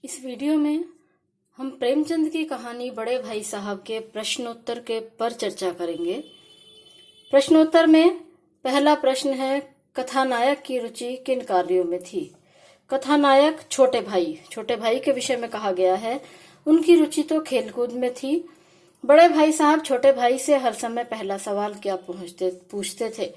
इस वीडियो में हम प्रेमचंद की कहानी बड़े भाई साहब के प्रश्नोत्तर के पर चर्चा करेंगे। प्रश्नोत्तर में पहला प्रश्न है, कथानायक की रुचि किन कार्यों में थी। कथानायक छोटे भाई के विषय में कहा गया है। उनकी रुचि तो खेलकूद में थी। बड़े भाई साहब छोटे भाई से हर समय पहला सवाल क्या पूछते थे।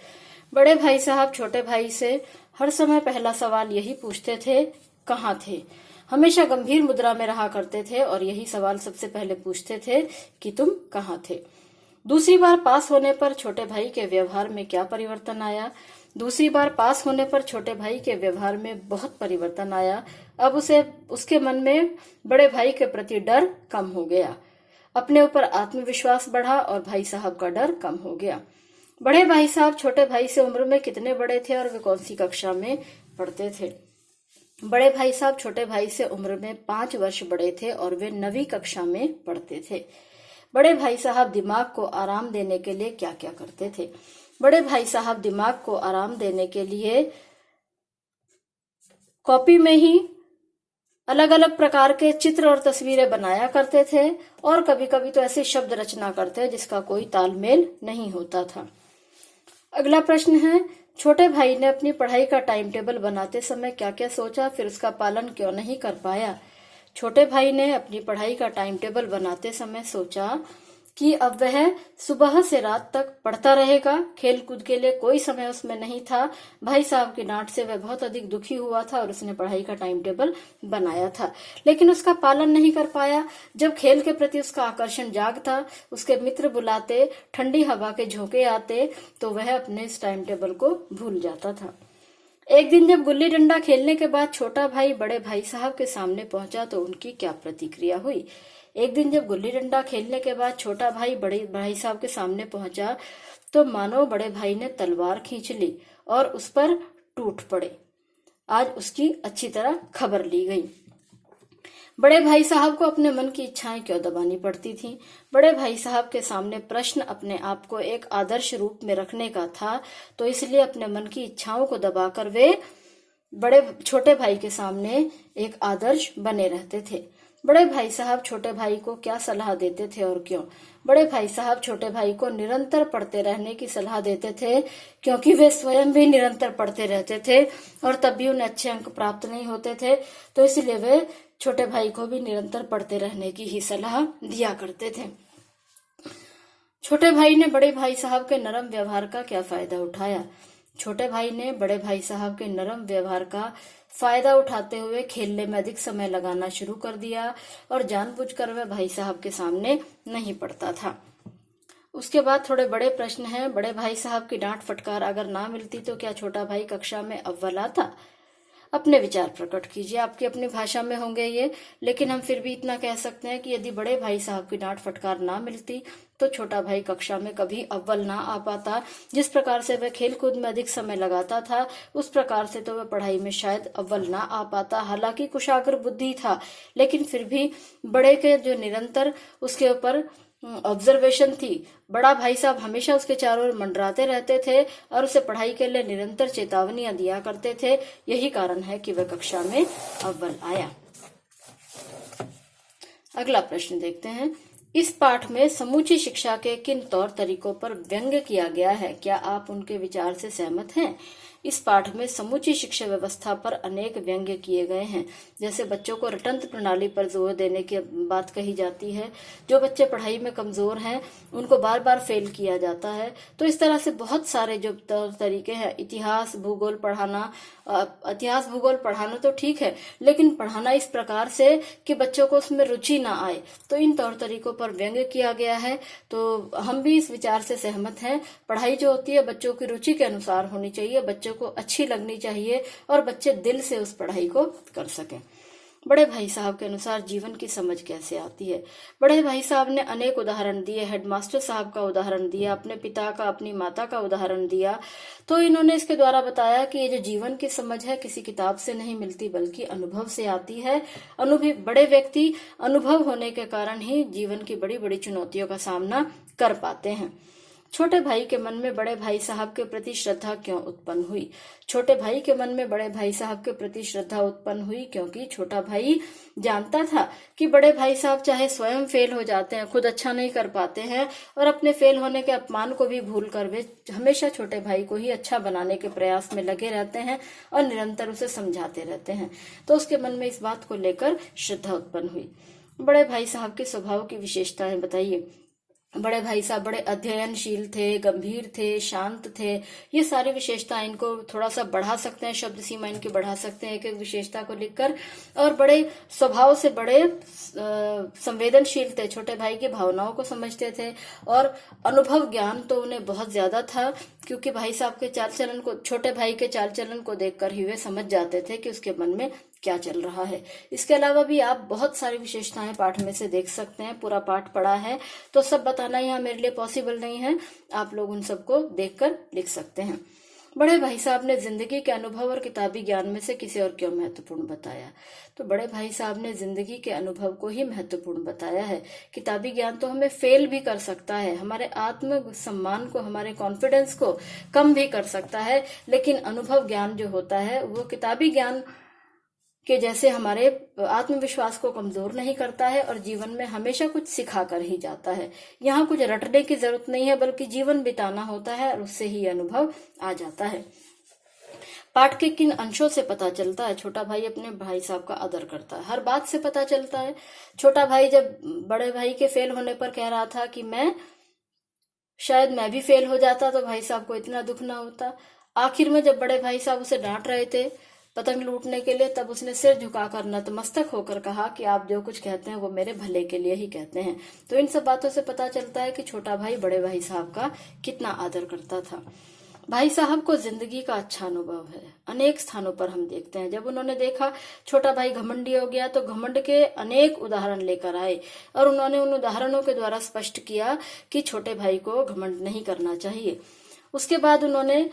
बड़े भाई साहब छोटे भाई से हर समय पहला सवाल यही पूछते थे, कहाँ थे। हमेशा गंभीर मुद्रा में रहा करते थे और यही सवाल सबसे पहले पूछते थे कि तुम कहाँ थे। दूसरी बार पास होने पर छोटे भाई के व्यवहार में क्या परिवर्तन आया। दूसरी बार पास होने पर छोटे भाई के व्यवहार में बहुत परिवर्तन आया। अब उसके मन में बड़े भाई के प्रति डर कम हो गया। अपने ऊपर आत्मविश्वास बढ़ा और भाई साहब का डर कम हो गया। बड़े भाई साहब छोटे भाई से उम्र में कितने बड़े थे और वे कौन सी कक्षा में पढ़ते थे। बड़े भाई साहब छोटे भाई से उम्र में 5 वर्ष बड़े थे और वे 9वीं कक्षा में पढ़ते थे। बड़े भाई साहब दिमाग को आराम देने के लिए क्या क्या करते थे। बड़े भाई साहब दिमाग को आराम देने के लिए कॉपी में ही अलग अलग प्रकार के चित्र और तस्वीरें बनाया करते थे और कभी कभी तो ऐसे शब्द रचना करते जिसका कोई तालमेल नहीं होता था। अगला प्रश्न है, छोटे भाई ने अपनी पढ़ाई का टाइम टेबल बनाते समय क्या क्या सोचा, फिर उसका पालन क्यों नहीं कर पाया। छोटे भाई ने अपनी पढ़ाई का टाइम टेबल बनाते समय सोचा कि अब वह सुबह से रात तक पढ़ता रहेगा। खेल कूद के लिए कोई समय उसमें नहीं था। भाई साहब की डांट से वह बहुत अधिक दुखी हुआ था और उसने पढ़ाई का टाइम टेबल बनाया था, लेकिन उसका पालन नहीं कर पाया। जब खेल के प्रति उसका आकर्षण जागता, उसके मित्र बुलाते, ठंडी हवा के झोंके आते, तो वह अपने इस टाइम टेबल को भूल जाता था। एक दिन जब गुल्ली डंडा खेलने के बाद छोटा भाई बड़े भाई साहब के सामने पहुंचा तो उनकी क्या प्रतिक्रिया हुई। एक दिन जब गुल्ली डंडा खेलने के बाद छोटा भाई बड़े भाई साहब के सामने पहुंचा तो मानो बड़े भाई ने तलवार खींच ली और उस पर टूट पड़े। आज उसकी अच्छी तरह खबर ली गई। बड़े भाई साहब को अपने मन की इच्छाएं क्यों दबानी पड़ती थीं। बड़े भाई साहब के सामने प्रश्न अपने आप को एक आदर्श रूप में रखने का था, तो इसलिए अपने मन की इच्छाओं को दबाकर वे छोटे भाई के सामने एक आदर्श बने रहते थे। बड़े भाई साहब छोटे भाई को क्या सलाह देते थे और क्यों। बड़े भाई साहब छोटे भाई को निरंतर पढ़ते रहने की सलाह देते थे, क्योंकि वे स्वयं भी निरंतर पढ़ते रहते थे और तब भी उन्हें अच्छे अंक प्राप्त नहीं होते थे, तो इसलिए वे छोटे भाई को भी निरंतर पढ़ते रहने की ही सलाह दिया करते थे। छोटे भाई ने बड़े भाई साहब के नरम व्यवहार का क्या फायदा उठाया। छोटे भाई ने बड़े भाई साहब के नरम व्यवहार का फायदा उठाते हुए खेलने में अधिक समय लगाना शुरू कर दिया और जानबूझकर वह भाई साहब के सामने नहीं पढ़ता था। उसके बाद थोड़े बड़े प्रश्न हैं। बड़े भाई साहब की डांट फटकार अगर ना मिलती तो क्या छोटा भाई कक्षा में अव्वल आता। अपने विचार प्रकट कीजिए, आपकी अपनी भाषा में होंगे ये, लेकिन हम फिर भी इतना कह सकते हैं कि यदि बड़े भाई साहब की डांट फटकार ना मिलती तो छोटा भाई कक्षा में कभी अव्वल ना आ पाता। जिस प्रकार से वह खेल कूद में अधिक समय लगाता था उस प्रकार से तो वह पढ़ाई में शायद अव्वल ना आ पाता। हालांकि कुशाग्र बुद्धि था, लेकिन फिर भी बड़े के जो निरंतर उसके ऊपर ऑब्जर्वेशन थी, बड़ा भाई साहब हमेशा उसके चारों ओर मंडराते रहते थे और उसे पढ़ाई के लिए निरंतर चेतावनियां दिया करते थे। यही कारण है कि वह कक्षा में अव्वल आया। अगला प्रश्न देखते हैं, इस पाठ में समूची शिक्षा के किन तौर तरीकों पर व्यंग्य किया गया है, क्या आप उनके विचार से सहमत हैं। इस पाठ में समूची शिक्षा व्यवस्था पर अनेक व्यंग्य किए गए हैं। जैसे बच्चों को रटंत्र प्रणाली पर जोर देने की बात कही जाती है। जो बच्चे पढ़ाई में कमजोर हैं उनको बार बार फेल किया जाता है। तो इस तरह से बहुत सारे जो तरीके हैं, इतिहास भूगोल पढ़ाना तो ठीक है, लेकिन पढ़ाना इस प्रकार से कि बच्चों को उसमें रुचि ना आए, तो इन तौर तरीकों पर व्यंग्य किया गया है। तो हम भी इस विचार से सहमत हैं। पढ़ाई जो होती है बच्चों की रुचि के अनुसार होनी चाहिए, बच्चों को अच्छी लगनी चाहिए और बच्चे दिल से उस पढ़ाई को कर सकें। बड़े भाई साहब के अनुसार जीवन की समझ कैसे आती है। बड़े भाई साहब ने अनेक उदाहरण दिए। हेडमास्टर साहब का उदाहरण दिया, अपने पिता का, अपनी माता का उदाहरण दिया। तो इन्होंने इसके द्वारा बताया कि ये जो जीवन की समझ है किसी किताब से नहीं मिलती बल्कि अनुभव से आती है। बड़े व्यक्ति अनुभव होने के कारण ही जीवन की बड़ी बड़ी चुनौतियों का सामना कर पाते हैं। छोटे भाई के मन में बड़े भाई साहब के प्रति श्रद्धा क्यों उत्पन्न हुई? छोटे भाई के मन में बड़े भाई साहब के प्रति श्रद्धा उत्पन्न हुई क्योंकि छोटा भाई जानता था कि बड़े भाई साहब चाहे स्वयं फेल हो जाते हैं, खुद अच्छा नहीं कर पाते हैं और अपने फेल होने के अपमान को भी भूल कर वे हमेशा छोटे भाई को ही अच्छा बनाने के प्रयास में लगे रहते हैं और निरंतर उसे समझाते रहते हैं। तो उसके मन में इस बात को लेकर श्रद्धा उत्पन्न हुई। बड़े भाई साहब के स्वभाव की विशेषताएं बताइए। बड़े भाई साहब बड़े अध्ययनशील थे, गंभीर थे, शांत थे। ये सारी विशेषताएं इनको थोड़ा सा बढ़ा सकते हैं, शब्द सीमा इनकी बढ़ा सकते हैं एक एक विशेषता को लिखकर। और बड़े स्वभाव से बड़े संवेदनशील थे, छोटे भाई की भावनाओं को समझते थे और अनुभव ज्ञान तो उन्हें बहुत ज्यादा था, क्योंकि भाई साहब के चाल चलन को, छोटे भाई के चाल चलन को देखकर ही वे समझ जाते थे कि उसके मन में क्या चल रहा है। इसके अलावा भी आप बहुत सारी विशेषताएं पाठ में से देख सकते हैं। पूरा पाठ पढ़ा है तो सब बताना यहाँ मेरे लिए पॉसिबल नहीं है, आप लोग उन सबको देखकर लिख सकते हैं। बड़े भाई साहब ने जिंदगी के अनुभव और किताबी ज्ञान में से किसे और क्यों महत्वपूर्ण बताया? तो बड़े भाई साहब ने जिंदगी के अनुभव को ही महत्वपूर्ण बताया है। किताबी ज्ञान तो हमें फेल भी कर सकता है, हमारे आत्म सम्मान को, हमारे कॉन्फिडेंस को कम भी कर सकता है, लेकिन अनुभव ज्ञान जो होता है वो किताबी ज्ञान के जैसे हमारे आत्मविश्वास को कमजोर नहीं करता है और जीवन में हमेशा कुछ सिखा कर ही जाता है। यहाँ कुछ रटने की जरूरत नहीं है, बल्कि जीवन बिताना होता है और उससे ही अनुभव आ जाता है। पाठ के किन अंशों से पता चलता है छोटा भाई अपने भाई साहब का आदर करता है? हर बात से पता चलता है। छोटा भाई जब बड़े भाई के फेल होने पर कह रहा था कि शायद मैं भी फेल हो जाता तो भाई साहब को इतना दुख ना होता। आखिर में जब बड़े भाई साहब उसे डांट रहे थे पतंग लूटने के लिए, तब उसने सिर झुकाकर नतमस्तक होकर कहा कि आप जो कुछ कहते हैं वो मेरे भले के लिए ही कहते हैं। तो इन सब बातों से पता चलता है कि छोटा भाई बड़े भाई साहब का कितना आदर करता था। भाई साहब को जिंदगी का अच्छा अनुभव है। अनेक स्थानों पर हम देखते हैं जब उन्होंने देखा छोटा भाई घमंडी हो गया तो घमंड के अनेक उदाहरण लेकर आए और उन्होंने उन उदाहरणों के द्वारा स्पष्ट किया कि छोटे भाई को घमंड नहीं करना चाहिए। उसके बाद उन्होंने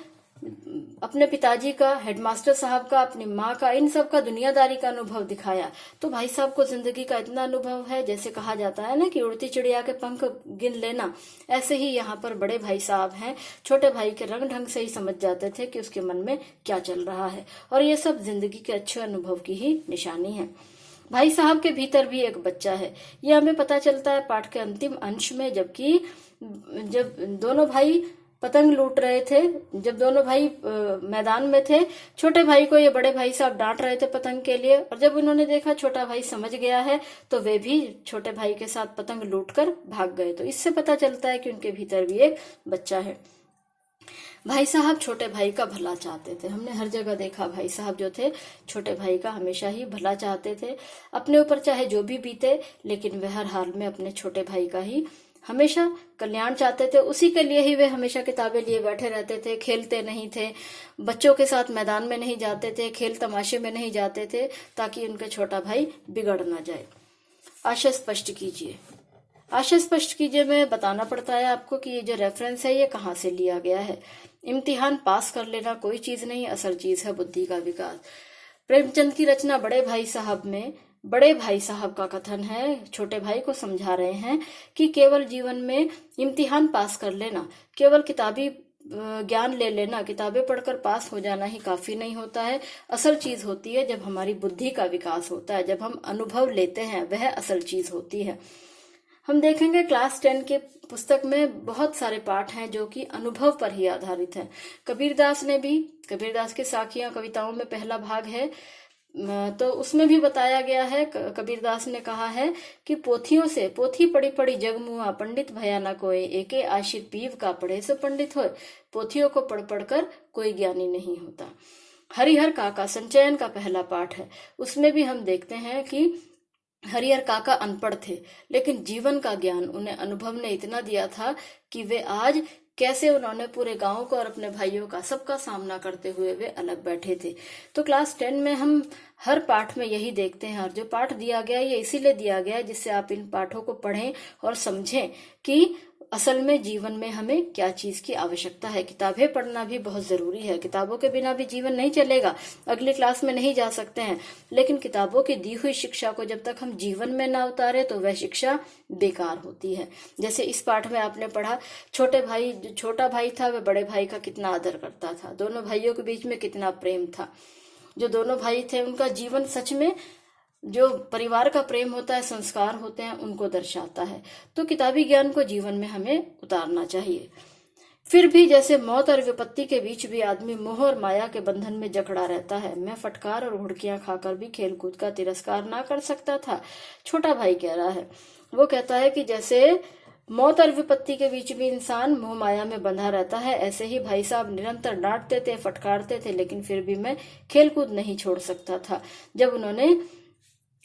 अपने पिताजी का, हेडमास्टर साहब का, अपनी माँ का, इन सब का दुनियादारी का अनुभव दिखाया। तो भाई साहब को जिंदगी का इतना अनुभव है, जैसे कहा जाता है ना कि उड़ती चिड़िया के पंख गिन लेना, ऐसे ही यहाँ पर बड़े भाई साहब हैं। छोटे भाई के रंग ढंग से ही समझ जाते थे कि उसके मन में क्या चल रहा है और ये सब जिंदगी के अच्छे अनुभव की ही निशानी है। भाई साहब के भीतर भी एक बच्चा है, यह हमें पता चलता है पाठ के अंतिम अंश में। जब दोनों भाई पतंग लूट रहे थे, जब दोनों भाई मैदान में थे, छोटे भाई को ये बड़े भाई साहब डांट रहे थे पतंग के लिए, और जब उन्होंने देखा छोटा भाई समझ गया है तो वे भी छोटे भाई के साथ पतंग लूटकर भाग गए। तो इससे पता चलता है कि उनके भीतर भी एक बच्चा है। भाई साहब छोटे भाई का भला चाहते थे। हमने हर जगह देखा भाई साहब जो थे छोटे भाई का हमेशा ही भला चाहते थे। अपने ऊपर चाहे जो भी बीते, लेकिन वे हर हाल में अपने छोटे भाई का ही हमेशा कल्याण चाहते थे। उसी के लिए ही वे हमेशा किताबें लिए बैठे रहते थे, खेलते नहीं थे, बच्चों के साथ मैदान में नहीं जाते थे, खेल तमाशे में नहीं जाते थे, ताकि उनका छोटा भाई बिगड़ ना जाए। आशय स्पष्ट कीजिए। आशय स्पष्ट कीजिए में बताना पड़ता है आपको कि ये जो रेफरेंस है ये कहाँ से लिया गया है। इम्तिहान पास कर लेना कोई चीज नहीं, असल चीज है बुद्धि का विकास। प्रेमचंद की रचना बड़े भाई साहब में बड़े भाई साहब का कथन है, छोटे भाई को समझा रहे हैं कि केवल जीवन में इम्तिहान पास कर लेना, केवल किताबी ज्ञान ले लेना, किताबें पढ़कर पास हो जाना ही काफी नहीं होता है। असल चीज होती है जब हमारी बुद्धि का विकास होता है, जब हम अनुभव लेते हैं, वह असल चीज होती है। हम देखेंगे क्लास 10 के पुस्तक में बहुत सारे पाठ हैं जो कि अनुभव पर ही आधारित हैं। कबीरदास की साखियां कविताओं में पहला भाग है, तो उसमें भी बताया गया है। कबीरदास ने कहा है कि पोथियों से पोथी पढ़ी पढ़ी जग मुआ, पंडित भया न कोय, एके आशिक पीव का पढ़े सो पंडित होय। पोथियों को पढ़ पढ़कर कोई ज्ञानी नहीं होता। हरिहर काका संचयन का पहला पाठ है, उसमें भी हम देखते हैं कि हरिहर काका अनपढ़ थे, लेकिन जीवन का ज्ञान उन्हें अनुभव ने इतना दिया था कि वे आज कैसे उन्होंने पूरे गांव को और अपने भाइयों का सबका सामना करते हुए वे अलग बैठे थे। तो क्लास 10 में हम हर पाठ में यही देखते हैं, और जो पाठ दिया गया ये इसीलिए दिया गया है जिससे आप इन पाठों को पढ़ें और समझें कि असल में जीवन में हमें क्या चीज की आवश्यकता है। किताबें पढ़ना भी बहुत जरूरी है, किताबों के बिना भी जीवन नहीं चलेगा। अगली क्लास में नहीं जा सकते हैं, लेकिन किताबों की दी हुई शिक्षा को जब तक हम जीवन में ना उतारे तो वह शिक्षा बेकार होती है। जैसे इस पाठ में आपने पढ़ा, जो छोटा भाई था वह बड़े भाई का कितना आदर करता था, दोनों भाइयों के बीच में कितना प्रेम था। जो दोनों भाई थे उनका जीवन सच में जो परिवार का प्रेम होता है, संस्कार होते हैं, उनको दर्शाता है। तो किताबी ज्ञान को जीवन में हमें उतारना चाहिए। फिर भी जैसे मौत और विपत्ति के बीच भी आदमी मोह और माया के बंधन में जकड़ा रहता है। मैं फटकार और हुड़कियां खाकर भी खेलकूद का तिरस्कार ना कर सकता था, छोटा भाई कह रहा है। वो कहता है कि जैसे मौत और विपत्ति के बीच भी इंसान मोह माया में बंधा रहता है, ऐसे ही भाई साहब निरंतर डांटते थे, फटकारते थे, लेकिन फिर भी मैं खेलकूद नहीं छोड़ सकता था। जब उन्होंने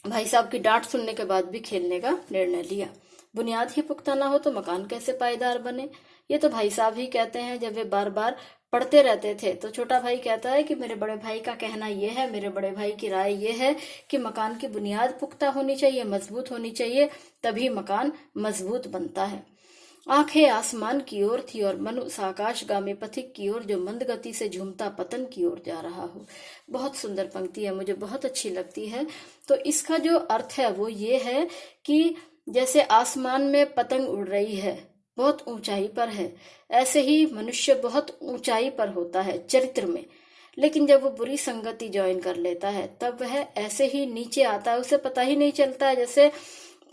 भाई साहब की डांट सुनने के बाद भी खेलने का निर्णय लिया। बुनियाद ही पुख्ता ना हो तो मकान कैसे पायदार बने, ये तो भाई साहब ही कहते हैं। जब वे बार बार पढ़ते रहते थे तो छोटा भाई कहता है कि मेरे बड़े भाई का कहना यह है, मेरे बड़े भाई की राय यह है कि मकान की बुनियाद पुख्ता होनी चाहिए, मजबूत होनी चाहिए, तभी मकान मजबूत बनता है। आंखें आसमान की ओर थी और मन उस आकाशगामी पथिक की ओर जो मंद गति से झूमता पतन की ओर जा रहा हो। बहुत सुंदर पंक्ति है, मुझे बहुत अच्छी लगती है। तो इसका जो अर्थ है वो ये है कि जैसे आसमान में पतंग उड़ रही है, बहुत ऊंचाई पर है, ऐसे ही मनुष्य बहुत ऊंचाई पर होता है चरित्र में, लेकिन जब वो बुरी संगति ज्वाइन कर लेता है तब वह ऐसे ही नीचे आता है, उसे पता ही नहीं चलता है। जैसे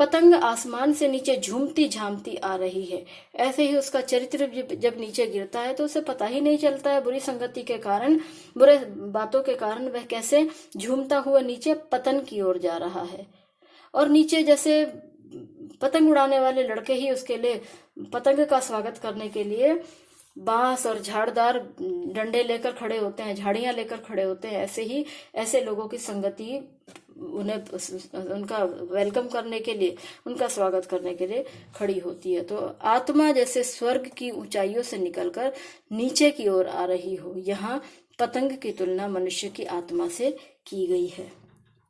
पतंग आसमान से नीचे झूमती झामती आ रही है, ऐसे ही उसका चरित्र जब नीचे गिरता है तो उसे पता ही नहीं चलता है, बुरी संगति के कारण, बुरे बातों के कारण वह कैसे झूमता हुआ नीचे पतन की ओर जा रहा है। और नीचे जैसे पतंग उड़ाने वाले लड़के ही उसके लिए पतंग का स्वागत करने के लिए बांस और झाड़दार डंडे लेकर खड़े होते हैं, झाड़ियां लेकर खड़े होते हैं, ऐसे ही ऐसे लोगों की संगति उन्हें उनका वेलकम करने के लिए, उनका स्वागत करने के लिए खड़ी होती है। तो आत्मा जैसे स्वर्ग की ऊंचाइयों से निकलकर नीचे की ओर आ रही हो, यहाँ पतंग की तुलना मनुष्य की आत्मा से की गई है।